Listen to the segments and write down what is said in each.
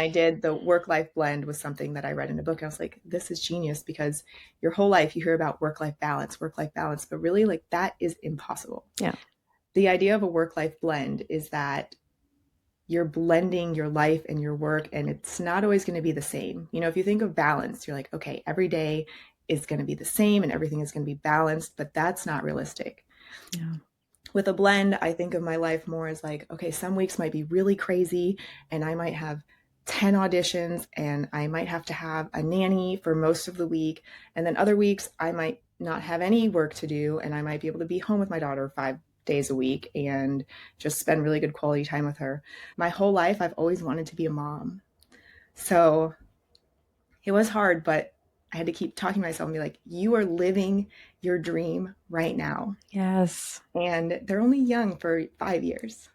I did the work-life blend was something that I read in a book. And I was like, this is genius because your whole life you hear about work-life balance, but really like that is impossible. Yeah. The idea of a work-life blend is that you're blending your life and your work, and it's not always going to be the same. You know, if you think of balance, you're like, okay, every day is going to be the same and everything is going to be balanced, but that's not realistic. Yeah. With a blend, I think of my life more as like, okay, some weeks might be really crazy and I might have 10 auditions and I might have to have a nanny for most of the week. And then other weeks I might not have any work to do and I might be able to be home with my daughter 5 days a week and just spend really good quality time with her. My whole life, I've always wanted to be a mom. So it was hard, but I had to keep talking to myself and be like, you are living your dream right now. Yes. And they're only young for 5 years.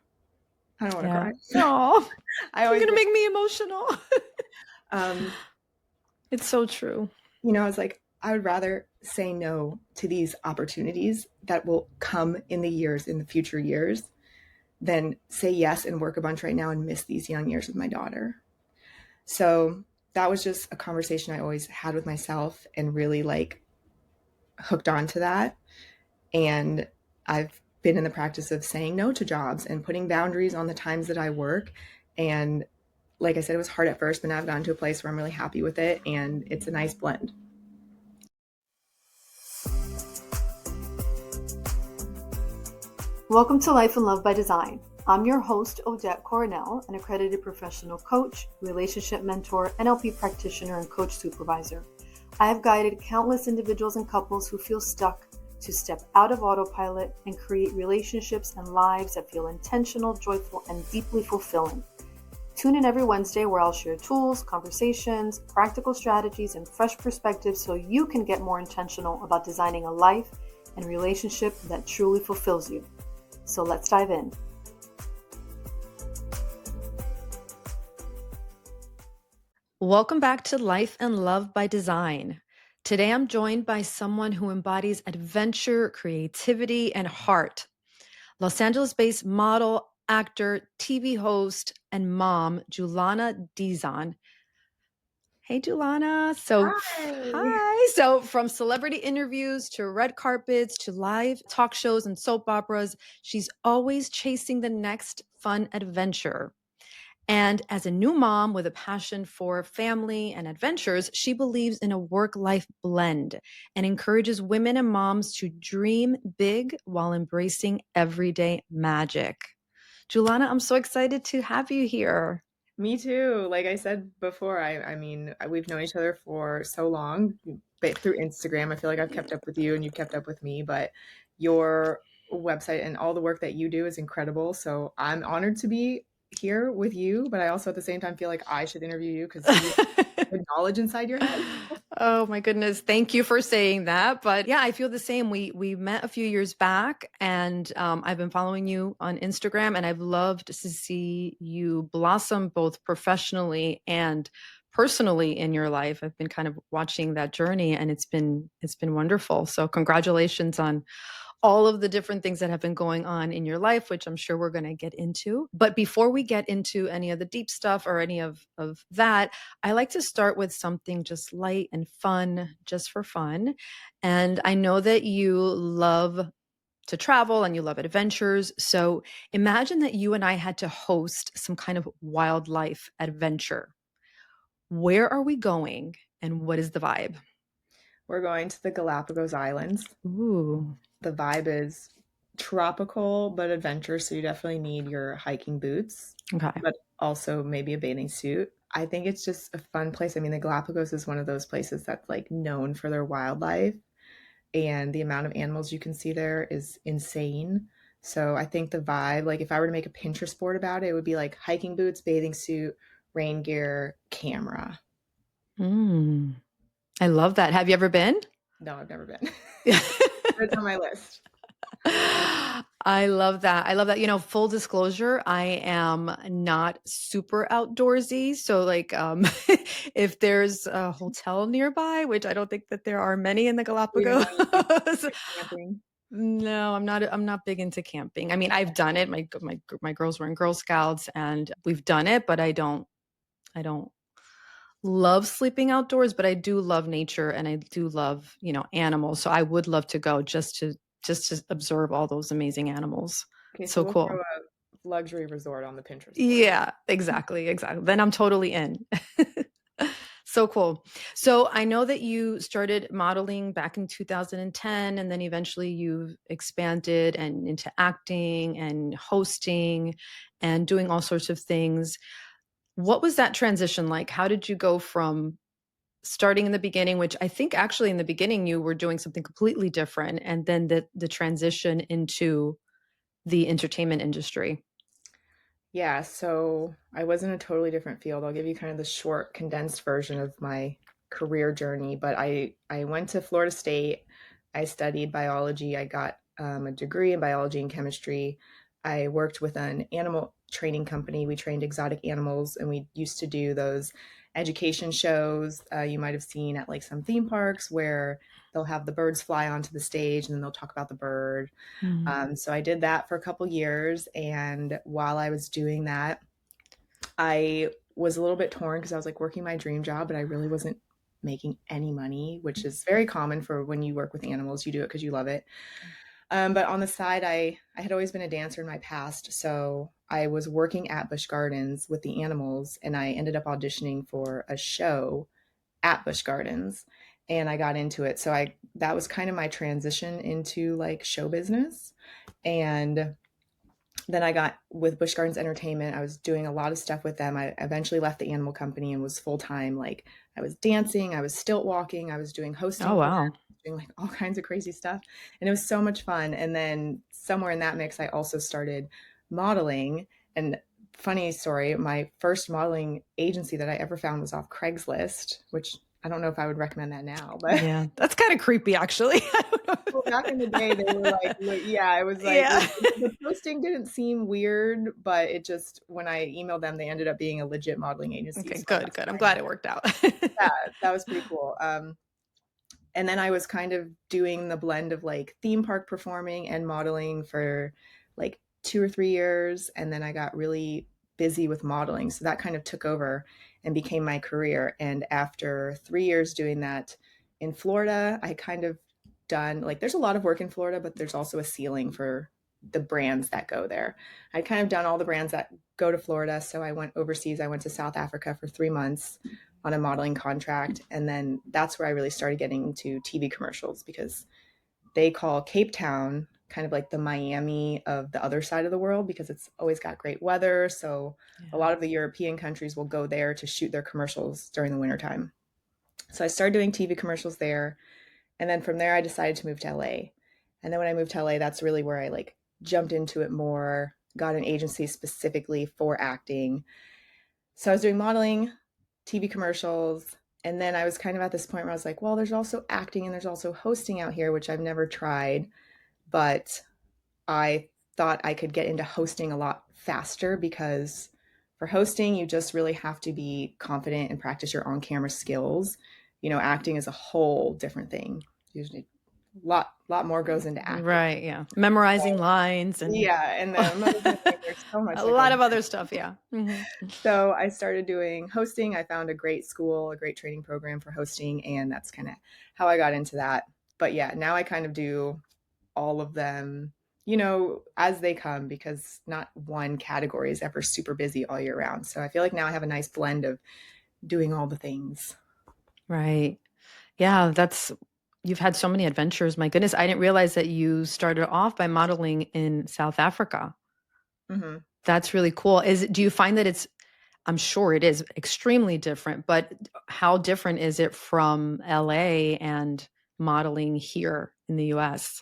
I don't want to Yeah. cry. Oh, I you're always going to make me emotional. um, It's so true. I was like, I would rather say no to these opportunities that will come in the future years, than say yes and work a bunch right now and miss these young years with my daughter. So that was just a conversation I always had with myself and really like hooked on to that. And I've been in the practice of saying no to jobs and putting boundaries on the times that I work. And like I said, it was hard at first, but now I've gotten to a place where I'm really happy with it and it's a nice blend. Welcome to Life and Love by Design. I'm your host, Odette Coronel, an accredited professional coach, relationship mentor, NLP practitioner, and coach supervisor. I have guided countless individuals and couples who feel stuck to step out of autopilot and create relationships and lives that feel intentional, joyful, and deeply fulfilling. Tune in every Wednesday where I'll share tools, conversations, practical strategies, and fresh perspectives so you can get more intentional about designing a life and relationship that truly fulfills you. So let's dive in. Welcome back to Life and Love by Design. Today I'm joined by someone who embodies adventure, creativity, and heart. Los Angeles-based model, actor, TV host, and mom, Julana Dizon. Hey, Julana. Hi. So from celebrity interviews to red carpets to live talk shows and soap operas, she's always chasing the next fun adventure. And as a new mom with a passion for family and adventures, she believes in a work-life blend and encourages women and moms to dream big while embracing everyday magic. Julana, I'm so excited to have you here. Me too. Like I said before, I mean, we've known each other for so long, but through Instagram, I feel like I've kept up with you and you've kept up with me, but your website and all the work that you do is incredible. So I'm honored to be here with you, but I also at the same time feel like I should interview you because you have good knowledge inside your head. Oh my goodness. Thank you for saying that. But yeah, I feel the same. We met a few years back and I've been following you on Instagram and I've loved to see you blossom both professionally and personally in your life. I've been kind of watching that journey and it's been wonderful. So congratulations on all of the different things that have been going on in your life, which I'm sure we're going to get into. But before we get into any of the deep stuff or any of that, I like to start with something just light and fun, just for fun. And I know that you love to travel and you love adventures. So imagine that you and I had to host some kind of wildlife adventure. Where are we going and what is the vibe? We're going to the Galapagos Islands. Ooh. The vibe is tropical but adventurous, so you definitely need your hiking boots, Okay. but also maybe a bathing suit. I think it's just a fun place. I mean, the Galapagos is one of those places that's like known for their wildlife, and the amount of animals you can see there is insane. So I think the vibe, like if I were to make a Pinterest board about it, it would be like hiking boots, bathing suit, rain gear, camera. I love that. Have you ever been? No, I've never been. It's on my list. I love that. I love that. You know, full disclosure, I am not super outdoorsy. So like if there's a hotel nearby, which I don't think that there are many in the Galapagos. Camping. No, I'm not big into camping. I mean, I've done it. My girls were in Girl Scouts and we've done it, but I don't I don't love sleeping outdoors, but I do love nature and I do love, animals. So I would love to go just to observe all those amazing animals. Okay, so So we'll throw cool. a luxury resort on the Pinterest board. Yeah, exactly, exactly. Then I'm totally in. So cool. So I know that you started modeling back in 2010, and then eventually you've expanded and into acting and hosting and doing all sorts of things. What was that transition like? How did you go from starting in the beginning, which I think actually in the beginning you were doing something completely different, and then the transition into the entertainment industry? Yeah, so I was in a totally different field. I'll give you kind of the short, condensed version of my career journey. But I went to Florida State. I studied biology. I got a degree in biology and chemistry. I worked with an animal training company. We trained exotic animals, and we used to do those education shows you might have seen at like some theme parks where they'll have the birds fly onto the stage and then they'll talk about the bird. Mm. So I did that for a couple years, and while I was doing that, I was a little bit torn because I was like working my dream job, but I really wasn't making any money, which is very common for when you work with animals. You do it because you love it. But on the side, I had always been a dancer in my past, so I was working at Busch Gardens with the animals, and I ended up auditioning for a show at Busch Gardens, and I got into it. So I that was kind of my transition into like show business. And then I got with Busch Gardens Entertainment. I was doing a lot of stuff with them. I eventually left the animal company and was full time. Like I was dancing, I was stilt walking, I was doing Oh, hosting for them, wow. doing like all kinds of crazy stuff. And it was so much fun. And then somewhere in that mix, I also started modeling. And funny story, my first modeling agency that I ever found was off Craigslist, which I don't know if I would recommend that now, but Yeah, that's kind of creepy, actually. I don't well, know. back in the day, they were like, yeah, it was like Yeah. the posting didn't seem weird, but it just when I emailed them, they ended up being a legit modeling agency. Okay, So I good, got good. I'm signed glad there. it worked out. Yeah, that was pretty cool. And then I was kind of doing the blend of like theme park performing and modeling for like 2 or 3 years, and then I got really busy with modeling, so that kind of took over and became my career. And after 3 years doing that in Florida, I kind of done like there's a lot of work in Florida, but there's also a ceiling for the brands that go there. I'd kind of done all the brands that go to Florida, so I went overseas. I went to South Africa for 3 months on a modeling contract, and then that's where I really started getting into TV commercials because they call Cape Town kind of like the Miami of the other side of the world because it's always got great weather. So a Yeah. lot of the European countries will go there to shoot their commercials during the wintertime. So I started doing TV commercials there. And then from there, I decided to move to LA. And then when I moved to LA, that's really where I like jumped into it more, got an agency specifically for acting. So I was doing modeling, TV commercials, and then I was kind of at this point where I was like, well, there's also acting and there's also hosting out here, which I've never tried, but I thought I could get into hosting a lot faster because for hosting, you just really have to be confident and practice your on-camera skills. Acting is a whole different thing. Usually a lot more goes into acting. Right, yeah. Memorizing lines and Yeah, and then there's so much a that goes lot of into other it. stuff, yeah. Mhm. So I started doing hosting. I found a great school, a great training program for hosting, and that's kind of how I got into that. But yeah, now I kind of do all of them, as they come because not one category is ever super busy all year round. So I feel like now I have a nice blend of doing all the things. Right. Yeah, you've had so many adventures. My goodness, I didn't realize that you started off by modeling in South Africa. Hmm. That's really cool. Do you find that I'm sure it is extremely different, but how different is it from LA and modeling here in the US?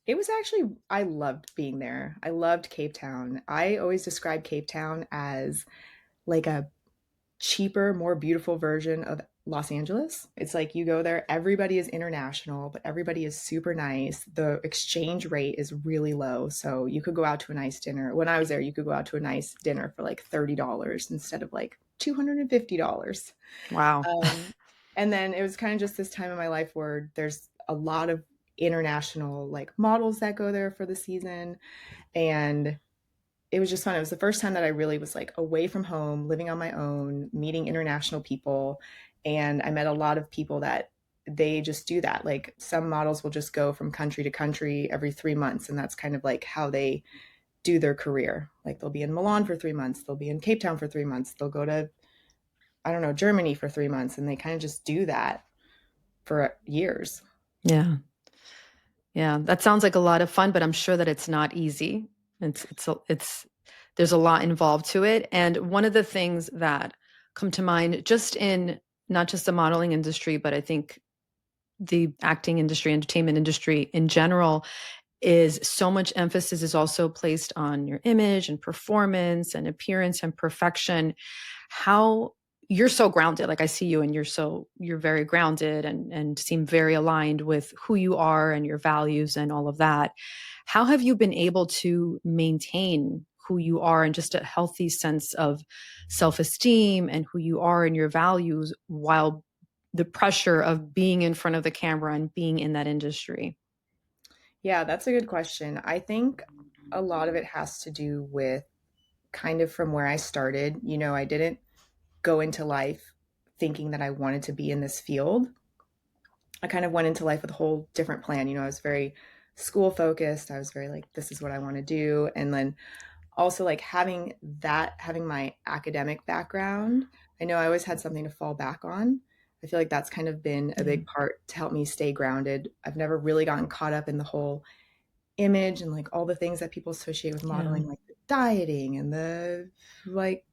It was actually, I loved being there. I loved Cape Town. I always describe Cape Town as like a cheaper, more beautiful version of Los Angeles. It's like you go there, everybody is international, but everybody is super nice. The exchange rate is really low. So you could go out to a nice dinner. When I was there, you could go out to a nice dinner for like $30 instead of like $250. Wow. And then it was kind of just this time in my life where there's a lot of international like models that go there for the season. And it was just fun. It was the first time that I really was like away from home, living on my own, meeting international people. And I met a lot of people that they just do that. Like some models will just go from country to country every 3 months. And that's kind of like how they do their career. Like they'll be in Milan for 3 months, they'll be in Cape Town for 3 months, they'll go to, I don't know, Germany for 3 months. And they kind of just do that for years. Yeah. Yeah. That sounds like a lot of fun, but I'm sure that it's not easy. There's a lot involved to it. And one of the things that come to mind just in not just the modeling industry, but I think the acting industry, entertainment industry in general, is so much emphasis is also placed on your image and performance and appearance and perfection. How you're so grounded. Like I see you and you're very grounded and seem very aligned with who you are and your values and all of that. How have you been able to maintain who you are and just a healthy sense of self-esteem and who you are and your values while the pressure of being in front of the camera and being in that industry? Yeah, that's a good question. I think a lot of it has to do with kind of from where I started. I didn't go into life thinking that I wanted to be in this field. I kind of went into life with a whole different plan. I was very school focused. I was very like, this is what I want to do. And then also like having my academic background, I know I always had something to fall back on. I feel like that's kind of been a Yeah. big part to help me stay grounded. I've never really gotten caught up in the whole image and like all the things that people associate with Yeah. modeling, like the dieting and the like,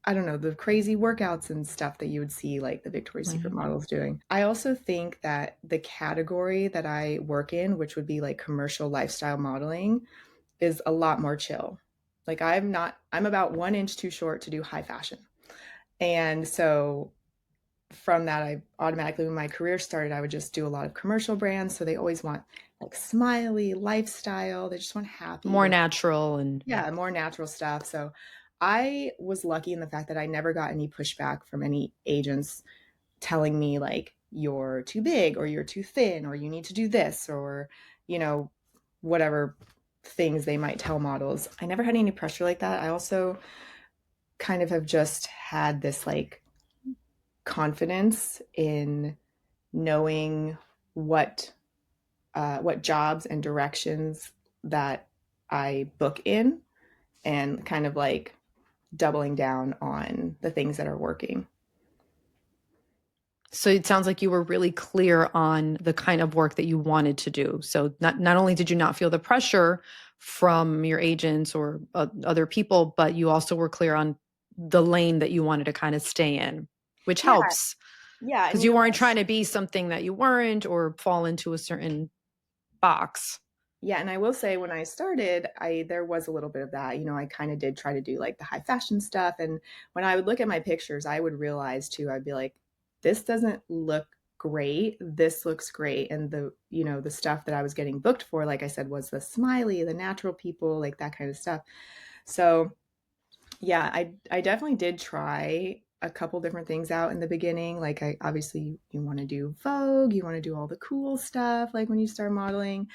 I don't know, the crazy workouts and stuff that you would see like the Victoria's Secret Right. models doing. I also think that the category that I work in, which would be like commercial lifestyle modeling, is a lot more chill. Like I'm about 1 inch too short to do high fashion. And so from that, I automatically, when my career started, I would just do a lot of commercial brands. So they always want like smiley lifestyle. They just want happy. More natural and Yeah, more natural stuff. So I was lucky in the fact that I never got any pushback from any agents telling me like, you're too big or you're too thin or you need to do this or, you know, whatever things they might tell models. I never had any pressure like that. I also kind of have just had this like confidence in knowing what what jobs and directions that I book in and kind of like doubling down on the things that are working. so it sounds like you were really clear on the kind of work that you wanted to do. So not only did you not feel the pressure from your agents or other people, but you also were clear on the lane that you wanted to kind of stay in, which Yeah, helps yeah, and because you weren't trying to be something that you weren't or fall into a certain box. yeah, and I will say when I started, I there was a little bit of that. I kind of did try to do like the high fashion stuff, and when I would look at my pictures, I would realize too. I'd be like, this doesn't look great. This looks great, and the stuff that I was getting booked for, like I said, was the smiley, the natural people, like that kind of stuff. So yeah, I definitely did try a couple different things out in the beginning. Like I obviously you want to do Vogue, you want to do all the cool stuff like when you start modeling.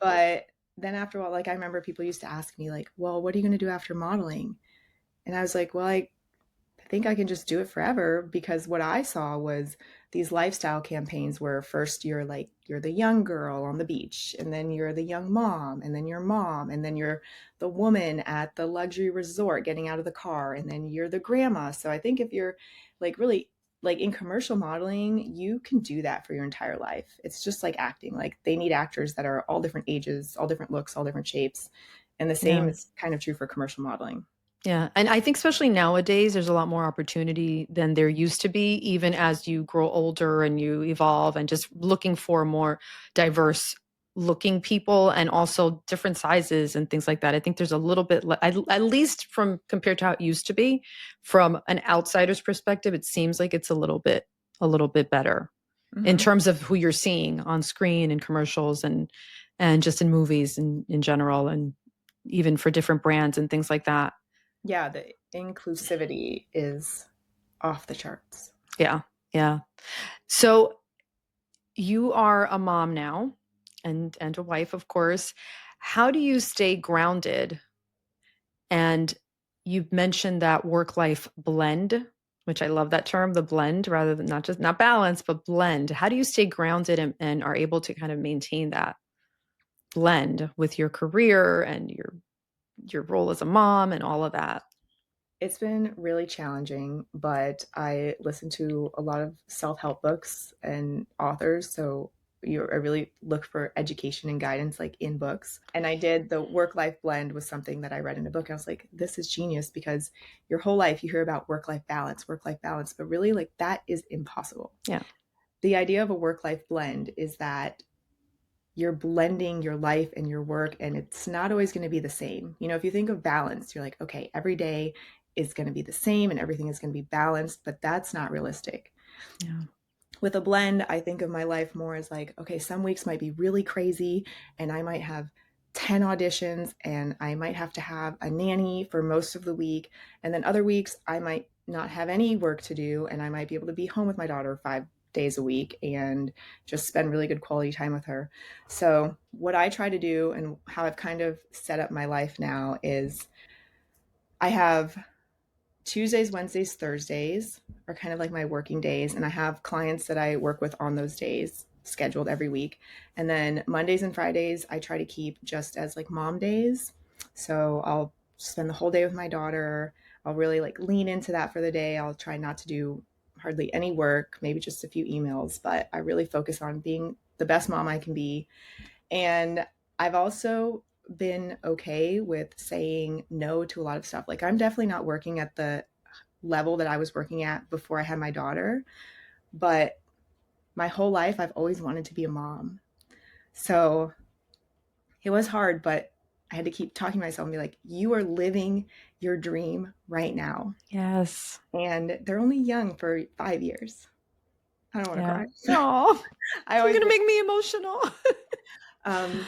But then after a while, like I remember people used to ask me like, "Well, what are you going to do after modeling?" And I was like, "Well, I think I can just do it forever," because what I saw was these lifestyle campaigns where first you're the young girl on the beach, and then you're the young mom, and then you're mom, and then you're the woman at the luxury resort getting out of the car, and then you're the grandma. So I think if you're like really like in commercial modeling, you can do that for your entire life. It's just like acting. Like they need actors that are all different ages, all different looks, all different shapes. And the same Yeah. is kind of true for commercial modeling. Yeah. And I think especially nowadays, there's a lot more opportunity than there used to be, even as you grow older and you evolve and just looking for more diverse looking people and also different sizes and things like that. I think there's a little bit, at least from compared to how it used to be, from an outsider's perspective, it seems like it's a little bit better in Mhm. terms of who you're seeing on screen and commercials and just in movies and in general and even for different brands and things like that. Yeah, the inclusivity is off the charts. Yeah. Yeah. So you are a mom now and a wife, of course. How do you stay grounded And you've mentioned that work-life blend, which I love that term, the blend, rather than not balance, but blend. How do you stay grounded and are able to kind of maintain that blend with your career and your role as a mom and all of that? It's been really challenging, but I listen to a lot of self-help books and authors. So I really look for education and guidance like in books. And I did the work-life blend was something that I read in a book. And I was like, this is genius because your whole life you hear about work-life balance, but really like that is impossible. Yeah. The idea of a work-life blend is that you're blending your life and your work, and it's not always going to be the same. You know, if you think of balance, you're like, okay, every day is going to be the same and everything is going to be balanced, but that's not realistic. Yeah. With a blend, I think of my life more as like, okay, some weeks might be really crazy and I might have 10 auditions and I might have to have a nanny for most of the week. And then other weeks, I might not have any work to do and I might be able to be home with my daughter 5 days a week and just spend really good quality time with her. So, what I try to do and how I've kind of set up my life now is I have Tuesdays, Wednesdays, Thursdays are kind of like my working days. And I have clients that I work with on those days scheduled every week. And then Mondays and Fridays, I try to keep just as like mom days. So I'll spend the whole day with my daughter. I'll really like lean into that for the day. I'll try not to do hardly any work, maybe just a few emails, but I really focus on being the best mom I can be. And I've also been okay with saying no to a lot of stuff. Like I'm definitely not working at the level that I was working at before I had my daughter, but my whole life I've always wanted to be a mom. So it was hard, but I had to keep talking to myself and be like, you are living your dream right now. Yes. And they're only young for 5 years. I don't want to Yeah. cry. Oh, I you're always going to make me emotional. um,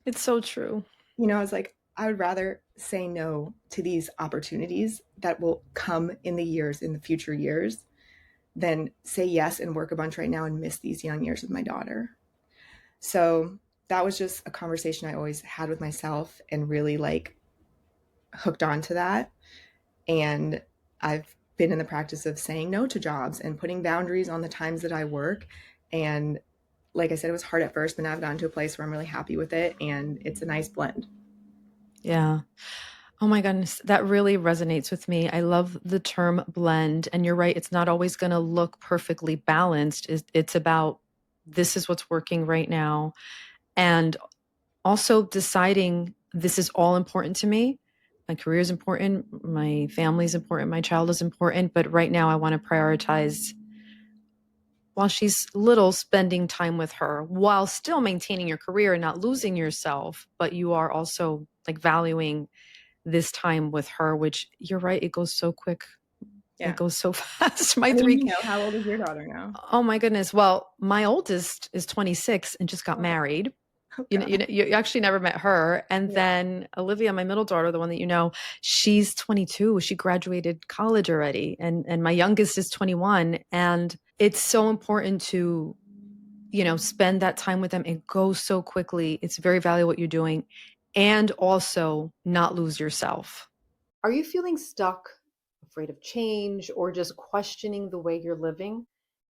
It's so true. you know, I was like, I would rather say no to these opportunities that will come in the future years, than say yes and work a bunch right now and miss these young years with my daughter. So that was just a conversation I always had with myself and really like hooked on to that. And I've been in the practice of saying no to jobs and putting boundaries on the times that I work. And like I said, it was hard at first, but now I've gotten to a place where I'm really happy with it and it's a nice blend. Yeah. Oh my goodness, that really resonates with me. I love the term blend. And you're right, it's not always going to look perfectly balanced. It's about this is what's working right now. And also deciding this is all important to me. My career is important, my family is important, my child is important. But right now, I want to prioritize while she's little, spending time with her while still maintaining your career and not losing yourself. But you are also like valuing this time with her, which you're right, it goes so quick. Yeah. It goes so fast. My I mean, three, you know, how old is your daughter now? oh my goodness. Well, my oldest is 26 and just got married. Oh, You actually never met her. And yeah. then Olivia, my middle daughter, the one that you know, she's 22. She graduated college already. And my youngest is 21. And it's so important to, spend that time with them. It goes so quickly. It's very valuable what you're doing. And also not lose yourself. Are you feeling stuck, afraid of change, or just questioning the way you're living?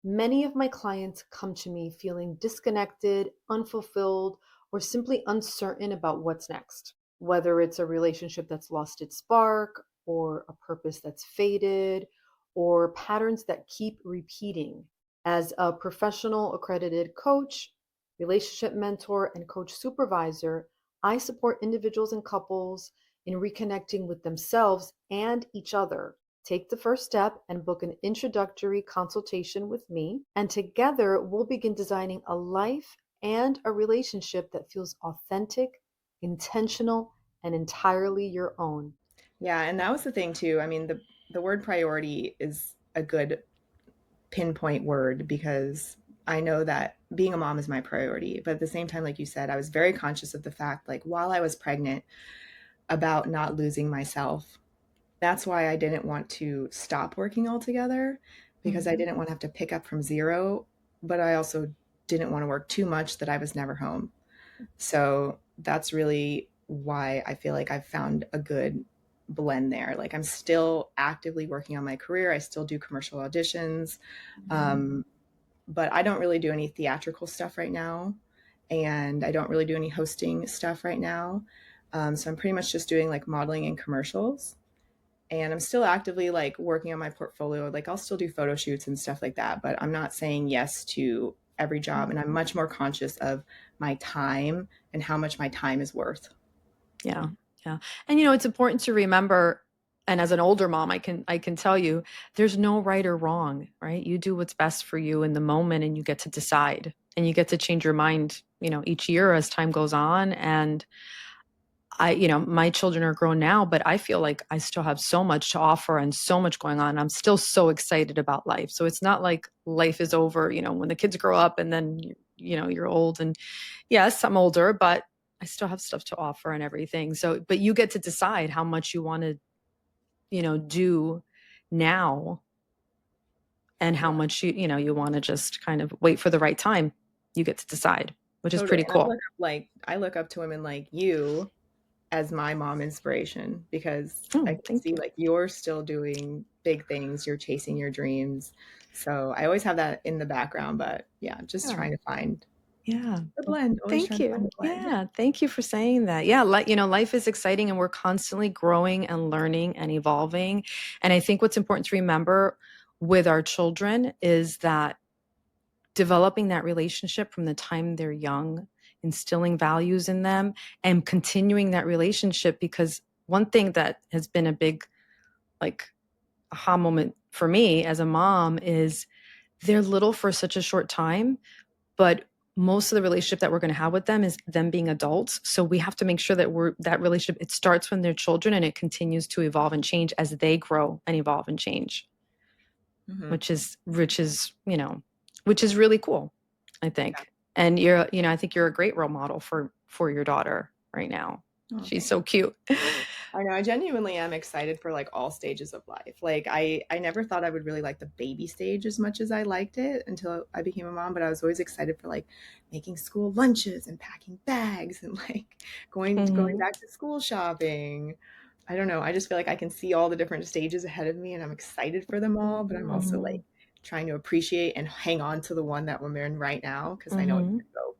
Many of my clients come to me feeling disconnected, unfulfilled, or simply uncertain about what's next. Whether it's a relationship that's lost its spark, or a purpose that's faded, or patterns that keep repeating. As a professional accredited coach, relationship mentor, and coach supervisor, I support individuals and couples in reconnecting with themselves and each other. Take the first step and book an introductory consultation with me, and together we'll begin designing a life and a relationship that feels authentic, intentional, and entirely your own. Yeah, and that was the thing too. I mean, the word priority is a good pinpoint word because I know that being a mom is my priority. But at the same time, like you said, I was very conscious of the fact, like while I was pregnant, about not losing myself. That's why I didn't want to stop working altogether because I didn't want to have to pick up from zero, but I also didn't want to work too much that I was never home. So that's really why I feel like I've found a good blend there. Like I'm still actively working on my career. I still do commercial auditions. But I don't really do any theatrical stuff right now. And I don't really do any hosting stuff right now. So I'm pretty much just doing like modeling and commercials. And I'm still actively like working on my portfolio. Like I'll still do photo shoots and stuff like that, but I'm not saying yes to every job. And I'm much more conscious of my time and how much my time is worth. Yeah. Yeah. And it's important to remember, and as an older mom, I can tell you there's no right or wrong, right? You do what's best for you in the moment and you get to decide and you get to change your mind, each year as time goes on. And my children are grown now, but I feel like I still have so much to offer and so much going on. I'm still so excited about life. So it's not like life is over, when the kids grow up and then, you're old. And yes, I'm older, but I still have stuff to offer and everything. So, but you get to decide how much you want to, do now and how much you want to just kind of wait for the right time. You get to decide, which is Totally. pretty And cool. I look up to women like you as my mom inspiration because I Oh, can thank see you. like you're still doing big things, you're chasing your dreams. So I always have that in the background, but yeah, just trying to find Yeah. the Well, blend, always thank trying to find you. the blend. Yeah. Thank you for saying that. Yeah. Life is exciting and we're constantly growing and learning and evolving. And I think what's important to remember with our children is that developing that relationship from the time they're young, instilling values in them and continuing that relationship, because one thing that has been a big like aha moment for me as a mom is they're little for such a short time, but most of the relationship that we're going to have with them is them being adults. So we have to make sure that that relationship, it starts when they're children and it continues to evolve and change as they grow and evolve and change, Mm-hmm. which is really cool, I think. And I think you're a great role model for your daughter right now. Oh, She's thanks. so cute. I know I genuinely am excited for like all stages of life. Like I never thought I would really like the baby stage as much as I liked it until I became a mom, but I was always excited for like making school lunches and packing bags and like going Mhm. back to school shopping. I don't know. I just feel like I can see all the different stages ahead of me and I'm excited for them all, but I'm also like Mhm. trying to appreciate and hang on to the one that we're in right now because I know it's Mhm. going to go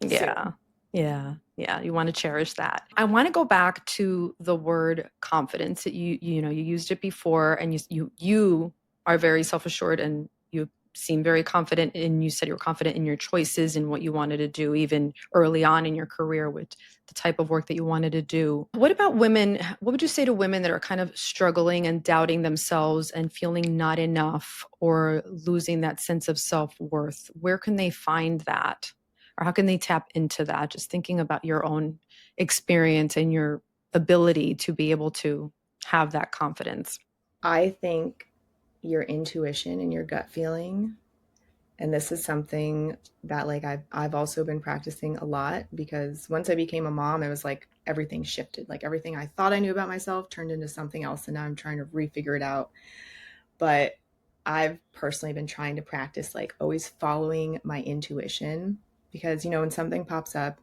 Yeah. soon. Yeah. Yeah. You want to cherish that. I want to go back to the word confidence that you used it before and you are very self-assured and you seem very confident and you said you were confident in your choices and what you wanted to do even early on in your career with the type of work that you wanted to do. What about women? What would you say to women that are kind of struggling and doubting themselves and feeling not enough or losing that sense of self-worth? Where can they find that? Or how can they tap into that? Just thinking about your own experience and your ability to be able to have that confidence. I think your intuition and your gut feeling, and this is something that like I've also been practicing a lot because once I became a mom, it was like everything shifted. Like everything I thought I knew about myself turned into something else, and now I'm trying to refigure it out. But I've personally been trying to practice like always following my intuition because when something pops up,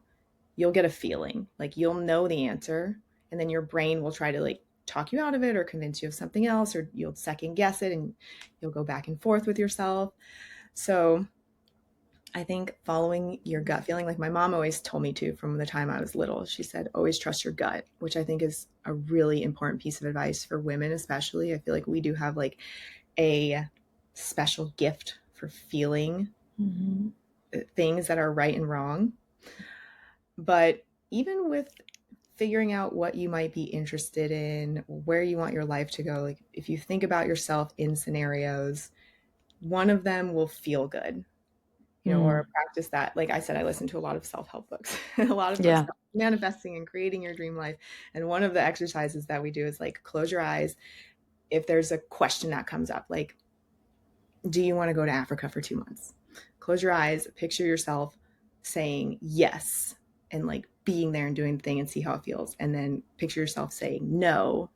you'll get a feeling like you'll know the answer, and then your brain will try to like talk you out of it or convince you of something else, or you'll second guess it and you'll go back and forth with yourself. So I think following your gut feeling, like my mom always told me to from the time I was little, she said, always trust your gut, which I think is a really important piece of advice for women, especially. I feel like we do have like a special gift for feeling Mm-hmm. things that are right and wrong. But even with figuring out what you might be interested in, where you want your life to go, like if you think about yourself in scenarios, one of them will feel good, or practice that. Like I said, I listen to a lot of self-help books, a lot of books Yeah. about manifesting and creating your dream life. And one of the exercises that we do is like close your eyes. If there's a question that comes up, like, do you want to go to Africa for 2 months? Close your eyes, picture yourself saying yes and like being there and doing the thing and see how it feels. And then picture yourself saying no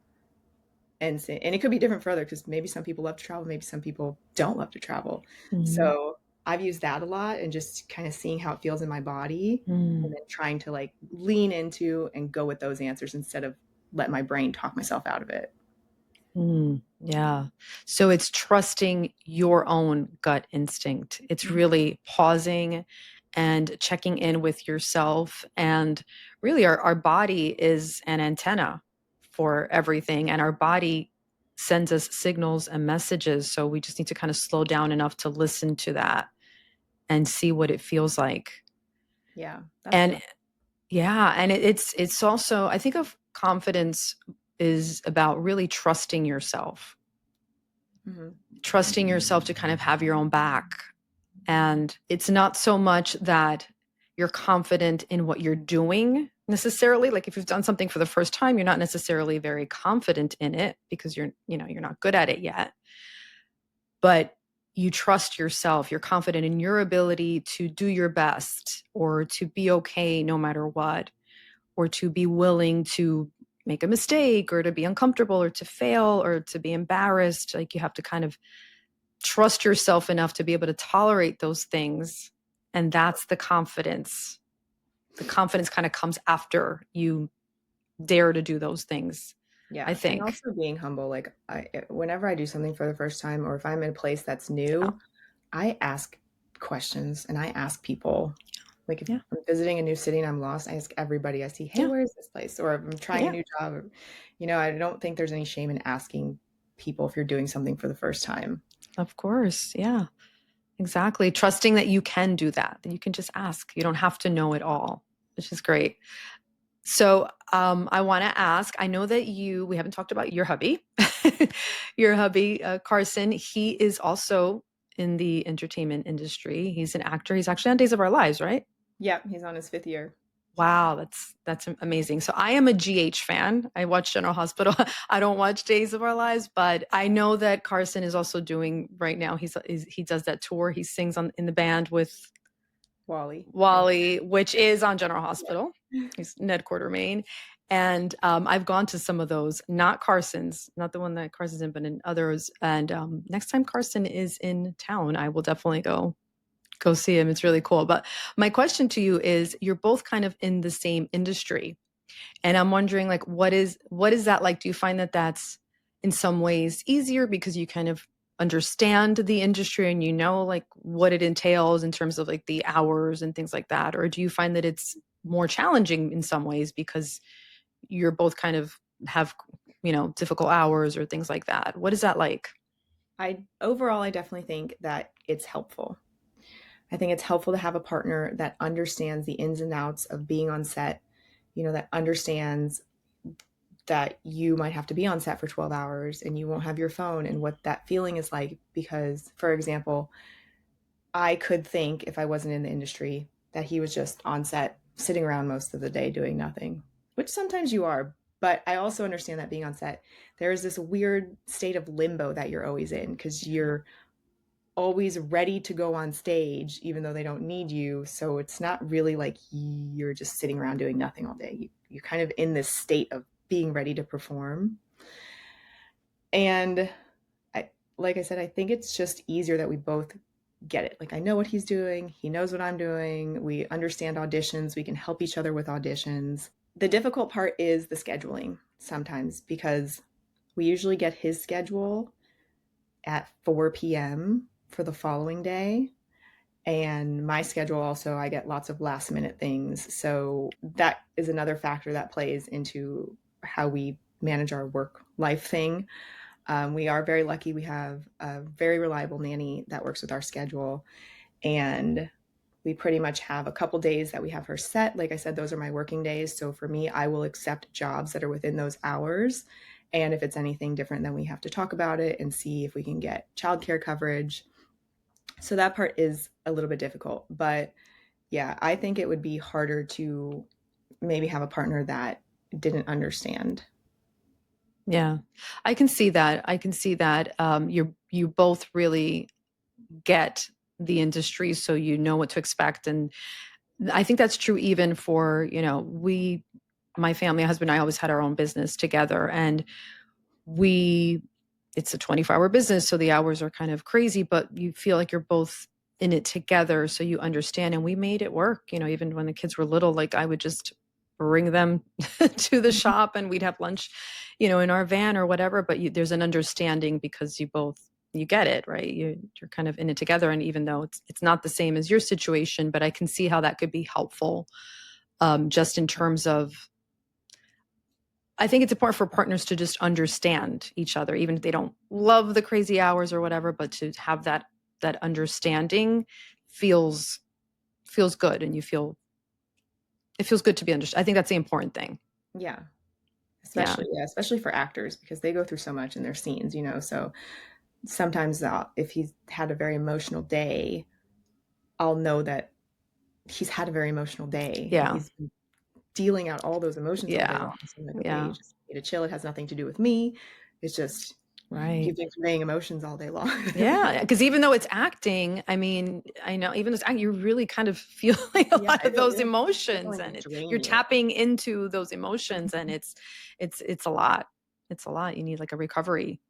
and it could be different further because maybe some people love to travel, maybe some people don't love to travel. Mm-hmm. So I've used that a lot, and just kind of seeing how it feels in my body, and Mm, then trying to like lean into and go with those answers instead of let my brain talk myself out of it. yeah. So it's trusting your own gut instinct. It's Mhm. really pausing and checking in with yourself. And really, our body is an antenna for everything. And our body sends us signals and messages. So we just need to kind of slow down enough to listen to that and see what it feels like. Yeah, that's And tough. yeah, and it's also, I think of confidence is about really Hmm. trusting yourself to kind of have your own back. And it's not so much that you're confident in what you're doing necessarily. Like if you've done something for the first time, you're not necessarily very confident in it because you're not good at it yet. But you trust yourself, you're confident in your ability to do your best or to be okay no matter what, or to be willing to make a mistake or to be uncomfortable or to fail or to be embarrassed. Like you have to kind of trust yourself enough to be able to tolerate those things. And that's the confidence. The confidence kind of comes after you dare to do those things, I Yeah, and think. also being humble. Like whenever I do something for the first time, or if I'm in a place that's Yeah. new, I ask questions and I ask people. Like if Yeah. I'm visiting a new city and I'm lost, I ask everybody I see, "Hey, Yeah. where is this place?" Or if I'm trying a Yeah. new job, or, I don't think there's any shame in asking people if you're doing something for the first time. Of course. Yeah. Exactly. Trusting that you can do that you can just ask. You don't have to know it all, which is great. So I want to ask, I know that we haven't talked about your hubby, your hubby, Carson. He is also in the entertainment industry. He's an actor. He's actually on Days of Our Lives, right? Yeah, he's on his fifth year. Wow, that's amazing. So I am a GH fan. I watch General Hospital. I don't watch Days of Our Lives, but I know that Carson is also doing right now. He does that tour. He sings in the band with Wally. And Wally, which is on General yeah. Hospital. He's Ned Quartermain. And I've gone to some of those, not Carson's, not the one that Carson's in, but in others. And next time Carson is in town, I will definitely go see him. It's really cool. But my question to you is, you're both kind of in the same industry. And I'm wondering, like, what is that like? Do you find that that's in some ways easier because you kind of understand the industry and you know like what it entails in terms of like the hours and things like that? Or do you find that it's more challenging in some ways because you're both kind of have, difficult hours or things like that? What is that like? I definitely think that it's helpful. I think it's helpful to have a partner that understands the ins and outs of being on set, that understands that you might have to be on set for 12 hours and you won't have your phone, and what that feeling is like. Because, for example, I could think, if I wasn't in the industry, that he was just on set sitting around most of the day doing nothing, which sometimes you are. But I also understand that being on set, there is this weird state of limbo that you're always in, because you're always ready to go on stage even though they don't need you. So it's not really like you're just sitting around doing nothing all day. You're kind of in this state of being ready to perform. And like I said, I think it's just easier that we both get it. Like, I know what he's doing, he knows what I'm doing, we understand auditions, we can help each other with auditions. The difficult part is the scheduling sometimes, because we usually get his schedule at 4 p.m. for the following day. And my schedule also, I get lots of last minute things. So that is another factor that plays into how we manage our work life thing. We are very lucky. We have a very reliable nanny that works with our schedule. And we pretty much have a couple days that we have her set. Like I said, those are my working days. So for me, I will accept jobs that are within those hours. And if it's anything different, then we have to talk about it and see if we can get childcare coverage. So that part is a little bit difficult. But yeah, I think it would be harder to maybe have a partner that didn't understand. Yeah, I can see that. I can see that. You both really get the industry, so you know what to expect. And I think that's true even for, my family, husband and I always had our own business together, and it's a 24-hour business. So the hours are kind of crazy, but you feel like you're both in it together so you understand. And we made it work, even when the kids were little. Like I would just bring them to the shop and we'd have lunch, in our van or whatever. But there's an understanding because you get it, right? You're kind of in it together. And even though it's not the same as your situation, but I can see how that could be helpful, just in terms of, I think it's important for partners to just understand each other, even if they don't love the crazy hours or whatever, but to have that understanding feels good, and it feels good to be understood. I think that's the important thing. Yeah. Yeah. Especially for actors, because they go through so much in their scenes, so sometimes if he's had a very emotional day, I'll know that he's had a very emotional day. Yeah. He's been dealing out all those emotions all day long. So I'm like, okay, you just need to chill. It has nothing to do with me. It's just you've been conveying emotions all day long. Yeah, because even though it's acting, I mean, I know even though it's acting, you're really kind of feeling a lot of those emotions, and you're tapping into those emotions, and it's a lot. It's a lot. You need like a recovery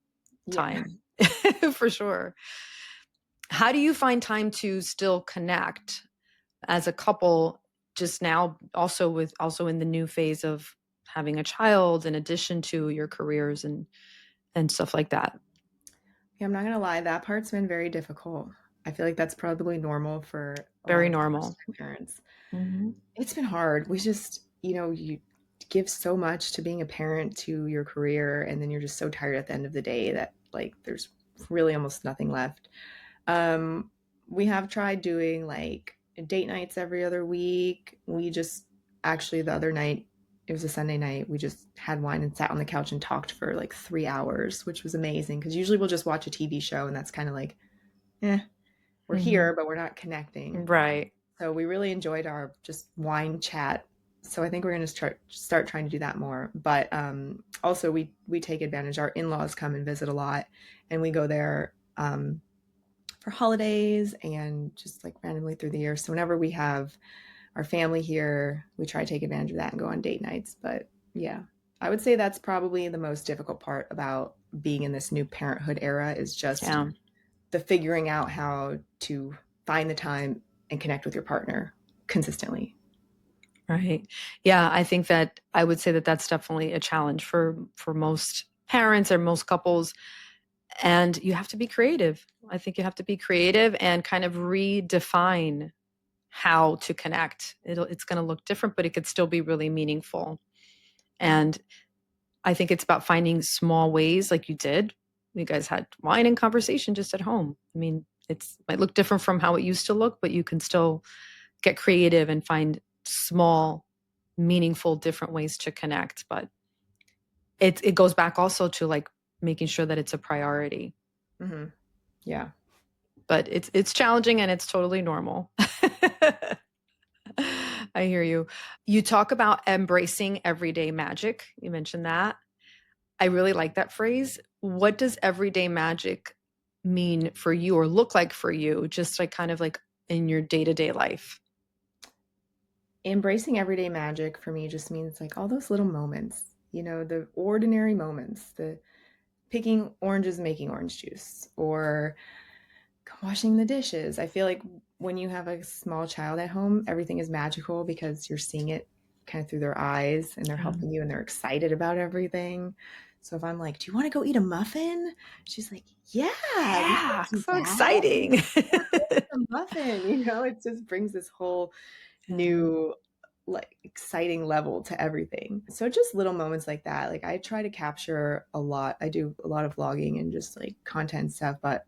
time for sure. How do you find time to still connect as a couple just now, also in the new phase of having a child in addition to your careers and stuff like that? Yeah, I'm not gonna lie, that part's been very difficult. I feel like that's probably normal for very normal parents. Mm-hmm. It's been hard. We just, you give so much to being a parent, to your career, and then you're just so tired at the end of the day that like there's really almost nothing left. We have tried doing like date nights every other week. We just actually the other night, it was a Sunday night, we just had wine and sat on the couch and talked for like 3 hours, which was amazing because usually we'll just watch a TV show and that's kind of like, we're here, but we're not connecting. Right. So we really enjoyed our just wine chat. So I think we're going to start trying to do that more. But also we take advantage. Our in-laws come and visit a lot, and we go there for holidays and just like randomly through the year. So whenever we have our family here, we try to take advantage of that and go on date nights. But yeah, I would say that's probably the most difficult part about being in this new parenthood era is just the figuring out how to find the time and connect with your partner consistently. Right. Yeah, I think that I would say that that's definitely a challenge for most parents or most couples. And you have to be creative. I think you have to be creative and kind of redefine how to connect. It's going to look different, but it could still be really meaningful. And I think it's about finding small ways like you did. You guys had wine and conversation just at home. I mean, it might look different from how it used to look, but you can still get creative and find small, meaningful, different ways to connect. But it goes back also to like making sure that it's a priority. Mm-hmm. Yeah. But it's challenging and it's totally normal. I hear you. You talk about embracing everyday magic. You mentioned that. I really like that phrase. What does everyday magic mean for you or look like for you, just like kind of like in your day-to-day life? Embracing everyday magic for me just means like all those little moments, the ordinary moments, the picking oranges, making orange juice, or washing the dishes. I feel like when you have a small child at home, everything is magical because you're seeing it kind of through their eyes and they're helping you and they're excited about everything. So if I'm like, do you want to go eat a muffin? She's like, yeah, so exciting. A muffin, it just brings this whole new like exciting level to everything. So just little moments like that. Like I try to capture a lot. I do a lot of vlogging and just like content stuff, but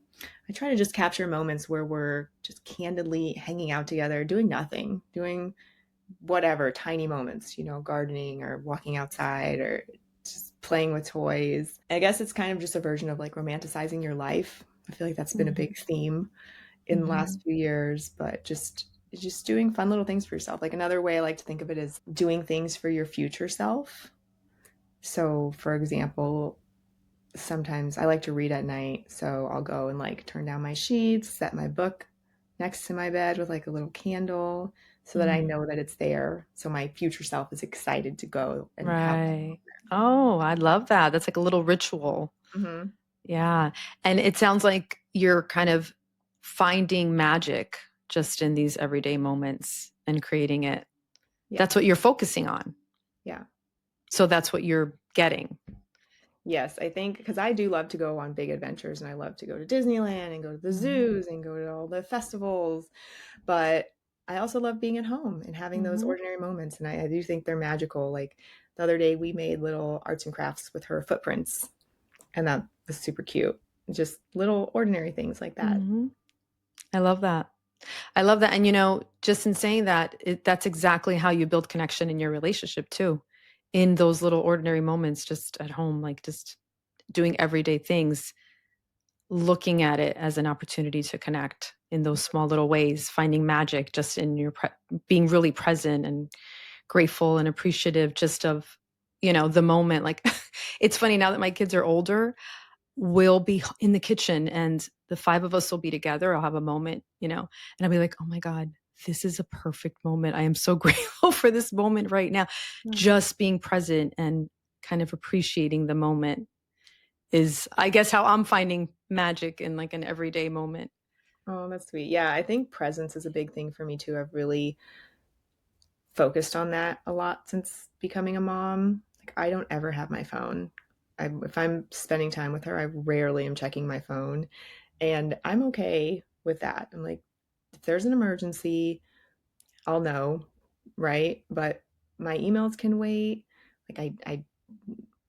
I try to just capture moments where we're just candidly hanging out together, doing nothing, doing whatever, tiny moments, gardening or walking outside or just playing with toys. I guess it's kind of just a version of like romanticizing your life. I feel like that's been a big theme in the last few years, but just doing fun little things for yourself. Like another way I like to think of it is doing things for your future self. So for example, sometimes I like to read at night. So I'll go and like turn down my sheets, set my book next to my bed with like a little candle so that I know that it's there. So my future self is excited to go and have. Oh, I love that. That's like a little ritual. Mm-hmm. Yeah. And it sounds like you're kind of finding magic just in these everyday moments and creating it. Yeah. That's what you're focusing on. Yeah. So that's what you're getting. Yes, I think because I do love to go on big adventures and I love to go to Disneyland and go to the zoos and go to all the festivals, but I also love being at home and having those ordinary moments. And I do think they're magical. Like the other day, we made little arts and crafts with her footprints, and that was super cute. Just little ordinary things like that. I love that. I love that. And, you know, just in saying that, that's exactly how you build connection in your relationship too. In those little ordinary moments, just at home, like just doing everyday things, looking at it as an opportunity to connect in those small little ways, finding magic just in your being really present and grateful and appreciative just of, you know, the moment. Like it's funny now that my kids are older, we'll be in the kitchen and the five of us will be together. I'll have a moment, you know, and I'll be like, oh my God, this is a perfect moment. I am so grateful for this moment right now. Just being present and kind of appreciating the moment is, I guess, how I'm finding magic in like an everyday moment. Oh, that's sweet. Yeah, I think presence is a big thing for me too. I've really focused on that a lot since becoming a mom. Like I don't ever have my phone. If I'm spending time with her, I rarely am checking my phone, and I'm okay with that. I'm like, if there's an emergency, I'll know, right? But my emails can wait. Like I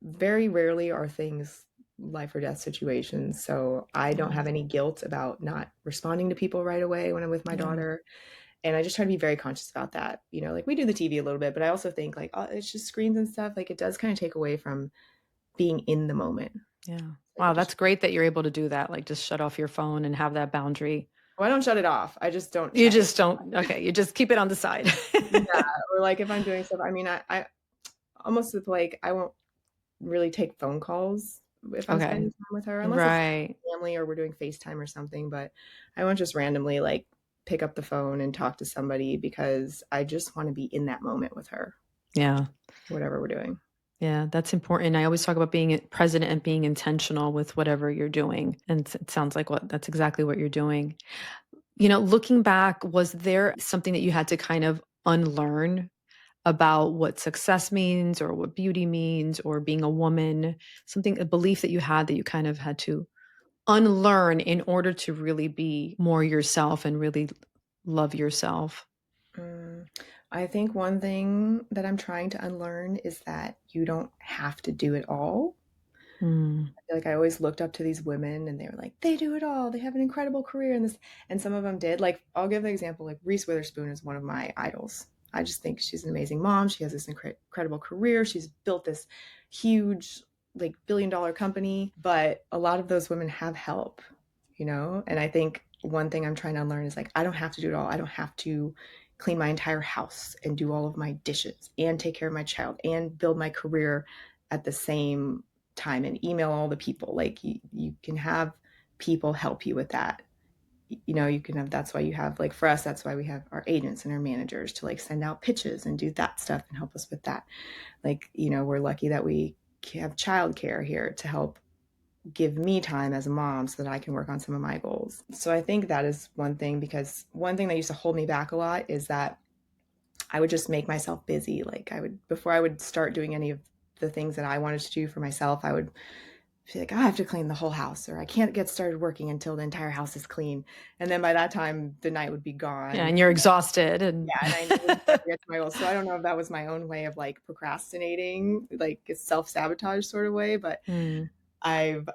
very rarely are things life or death situations. So I don't have any guilt about not responding to people right away when I'm with my daughter. And I just try to be very conscious about that. You know, like we do the TV a little bit, but I also think like, oh, it's just screens and stuff. Like it does kind of take away from being in the moment. Yeah. Like Wow. That's great that you're able to do that. Like just shut off your phone and have that boundary. well, I don't shut it off. I just don't You check just it. don't. Okay. You just keep it on the side. Yeah. Or like if I'm doing stuff, I mean, I almost with like, I won't really take phone calls if I'm Okay. spending time with her, unless it's Right. family or we're doing FaceTime or something. But I won't just randomly like pick up the phone and talk to somebody because I just want to be in that moment with her. Yeah. Whatever we're doing. Yeah, that's important. I always talk about being present and being intentional with whatever you're doing. And it sounds like that's exactly what you're doing. You know, looking back, was there something that you had to kind of unlearn about what success means or what beauty means or being a woman, a belief that you had that you kind of had to unlearn in order to really be more yourself and really love yourself? I think one thing that I'm trying to unlearn is that you don't have to do it all. Mm. I feel like I always looked up to these women and they were like, they do it all. They have an incredible career in this. And some of them did. Like, I'll give the example, like Reese Witherspoon is one of my idols. I just think she's an amazing mom. She has this incredible career. She's built this huge, like billion-dollar company. But a lot of those women have help, you know? And I think one thing I'm trying to unlearn is like, I don't have to do it all. I don't have to clean my entire house and do all of my dishes and take care of my child and build my career at the same time and email all the people. Like you can have people help you with that. You know, you can have, that's why you have, like for us, that's why we have our agents and our managers to like send out pitches and do that stuff and help us with that. Like, you know, we're lucky that we have childcare here to help give me time as a mom so that I can work on some of my goals. So I think that is one thing, because one thing that used to hold me back a lot is that I would just make myself busy. Like before I would start doing any of the things that I wanted to do for myself, I would feel like, oh, I have to clean the whole house, or I can't get started working until the entire house is clean. And then by that time, the night would be gone. Yeah, and you're exhausted. And yeah, and I would never get to my goals. So I don't know if that was my own way of like procrastinating, like a self-sabotage sort of way, but I've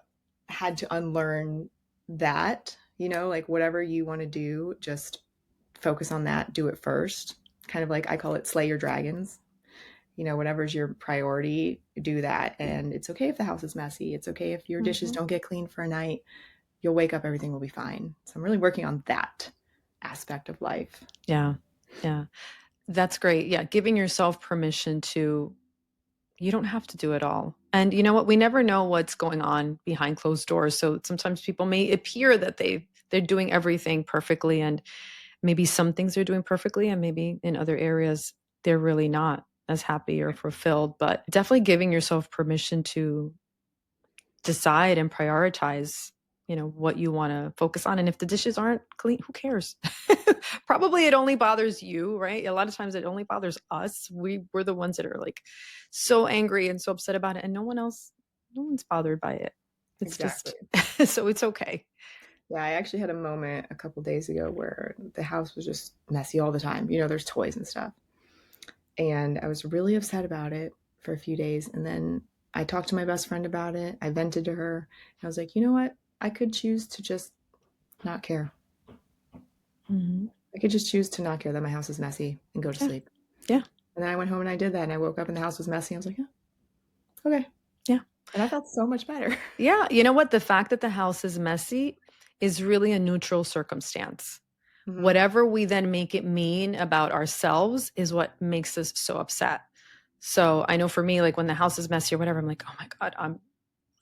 had to unlearn that, you know, like whatever you want to do, just focus on that, do it first. Kind of like I call it slay your dragons. You know, whatever's your priority, do that. And it's okay if the house is messy. It's okay if your dishes don't get cleaned for a night. You'll wake up, everything will be fine. So I'm really working on that aspect of life. Yeah. Yeah. That's great. Yeah. Giving yourself permission to, you don't have to do it all. And you know what? We never know what's going on behind closed doors. So sometimes people may appear that they're doing everything perfectly, and maybe some things they're doing perfectly, and maybe in other areas they're really not as happy or fulfilled. But definitely giving yourself permission to decide and prioritize, what you want to focus on. And if the dishes aren't clean, who cares? Probably it only bothers you, right? A lot of times it only bothers us. We're the ones that are like so angry and so upset about it, and no one's bothered by it. It's Exactly. just, so it's okay. Yeah, I actually had a moment a couple days ago where the house was just messy all the time. There's toys and stuff. And I was really upset about it for a few days. And then I talked to my best friend about it. I vented to her. And I was like, you know what? I could choose to just not care. Mm-hmm. I could just choose to not care that my house is messy and go to sleep. Yeah. And then I went home and I did that. And I woke up and the house was messy. I was like, yeah, okay. Yeah. And I felt so much better. Yeah. You know what? The fact that the house is messy is really a neutral circumstance. Mm-hmm. Whatever we then make it mean about ourselves is what makes us so upset. So I know for me, like when the house is messy or whatever, I'm like, oh my God,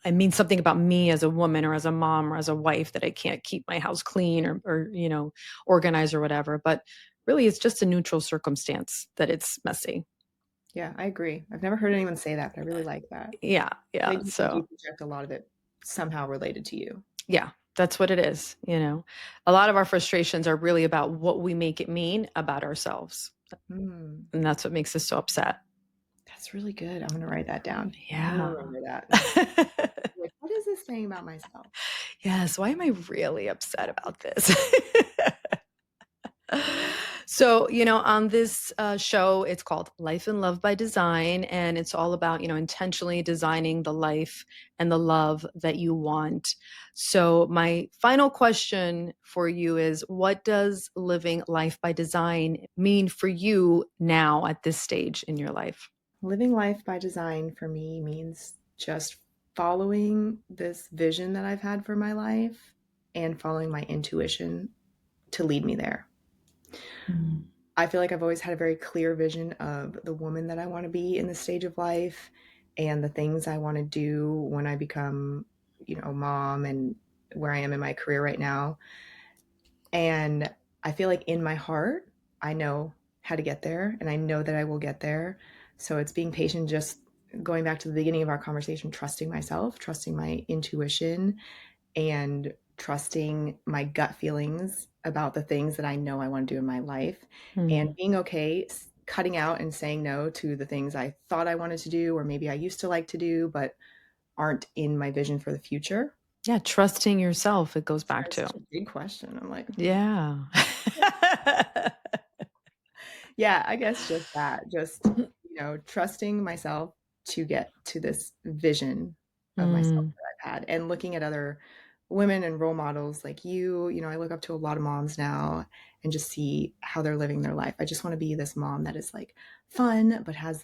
I mean something about me as a woman or as a mom or as a wife that I can't keep my house clean or organized or whatever. But really, it's just a neutral circumstance that it's messy. Yeah, I agree. I've never heard anyone say that, but I really like that. Yeah. So you project a lot of it somehow related to you. Yeah, that's what it is. A lot of our frustrations are really about what we make it mean about ourselves. And that's what makes us so upset. That's really good. I'm going to write that down. Yeah. I'm going to remember that. Like, what is this saying about myself? Yes. Why am I really upset about this? So, on this show, it's called Life and Love by Design, and it's all about, intentionally designing the life and the love that you want. So my final question for you is, what does living life by design mean for you now at this stage in your life? Living life by design for me means just following this vision that I've had for my life and following my intuition to lead me there. Mm-hmm. I feel like I've always had a very clear vision of the woman that I want to be in this stage of life and the things I want to do when I become, mom and where I am in my career right now. And I feel like in my heart, I know how to get there and I know that I will get there. So it's being patient, just going back to the beginning of our conversation, trusting myself, trusting my intuition, and trusting my gut feelings about the things that I know I want to do in my life, and being okay cutting out and saying no to the things I thought I wanted to do or maybe I used to like to do but aren't in my vision for the future. Yeah, trusting yourself, it goes back to. That's a big question. I'm like, yeah. Yeah, I guess just that. Just, trusting myself to get to this vision of myself that I've had, and looking at other women and role models like you. I look up to a lot of moms now and just see how they're living their life. I just want to be this mom that is like fun, but has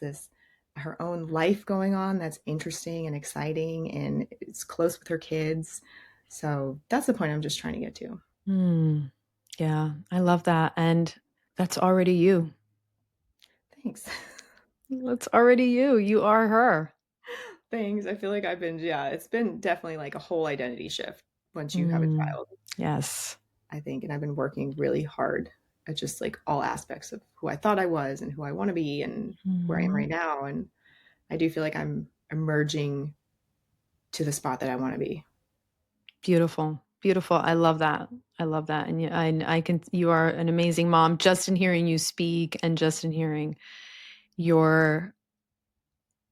her own life going on that's interesting and exciting and it's close with her kids. So that's the point I'm just trying to get to. Yeah, I love that. And that's already you. Thanks. That's already you. You are her. Thanks. I feel like it's been definitely like a whole identity shift once you have a child. Yes. I think, and I've been working really hard at just like all aspects of who I thought I was and who I want to be and where I am right now. And I do feel like I'm emerging to the spot that I want to be. Beautiful. Beautiful. I love that. And you are an amazing mom, just in hearing you speak and just in hearing your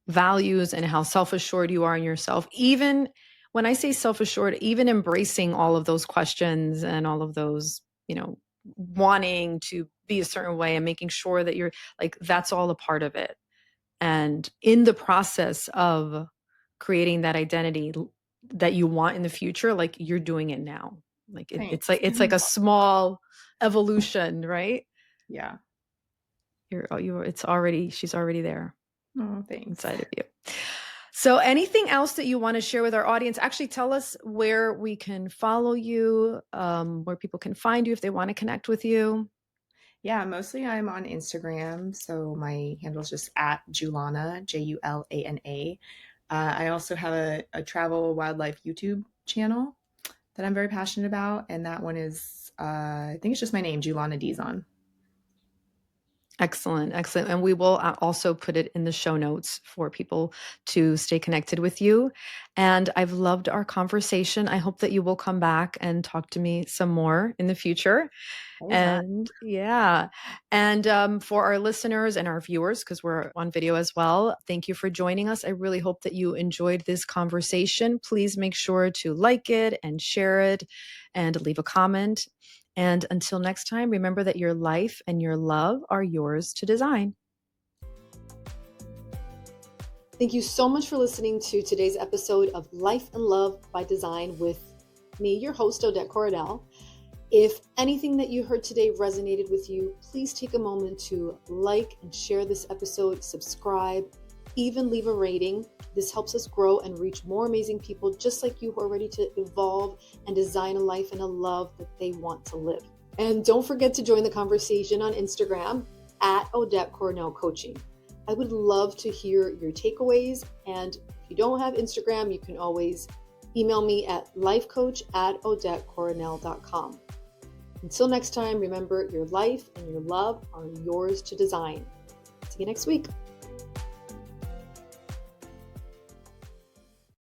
values and how self-assured you are in yourself. Even when I say self-assured, even embracing all of those questions and all of those, wanting to be a certain way and making sure that you're like, that's all a part of it. And in the process of creating that identity that you want in the future, like you're doing it now. Like it's like a small evolution, right? Yeah. She's already there. Oh, thanks. Inside of you. So anything else that you want to share with our audience? Actually, tell us where we can follow you, where people can find you if they want to connect with you. Yeah, mostly I'm on Instagram. So my handle is just at Julana, Julana. I also have a travel wildlife YouTube channel that I'm very passionate about. And that one is, I think it's just my name, Julana Dizon. Excellent. Excellent. And we will also put it in the show notes for people to stay connected with you. And I've loved our conversation. I hope that you will come back and talk to me some more in the future. Anytime. And yeah. And for our listeners and our viewers, because we're on video as well, thank you for joining us. I really hope that you enjoyed this conversation. Please make sure to like it and share it and leave a comment. And until next time, remember that your life and your love are yours to design. Thank you so much for listening to today's episode of Life and Love by Design with me, your host, Odette Coronel. If anything that you heard today resonated with you, please take a moment to like and share this episode, subscribe, even leave a rating. This helps us grow and reach more amazing people just like you who are ready to evolve and design a life and a love that they want to live. And don't forget to join the conversation on Instagram at Odette Coronel Coaching. I would love to hear your takeaways. And if you don't have Instagram, you can always email me at lifecoach@odettecoronel.com. Until next time, remember your life and your love are yours to design. See you next week.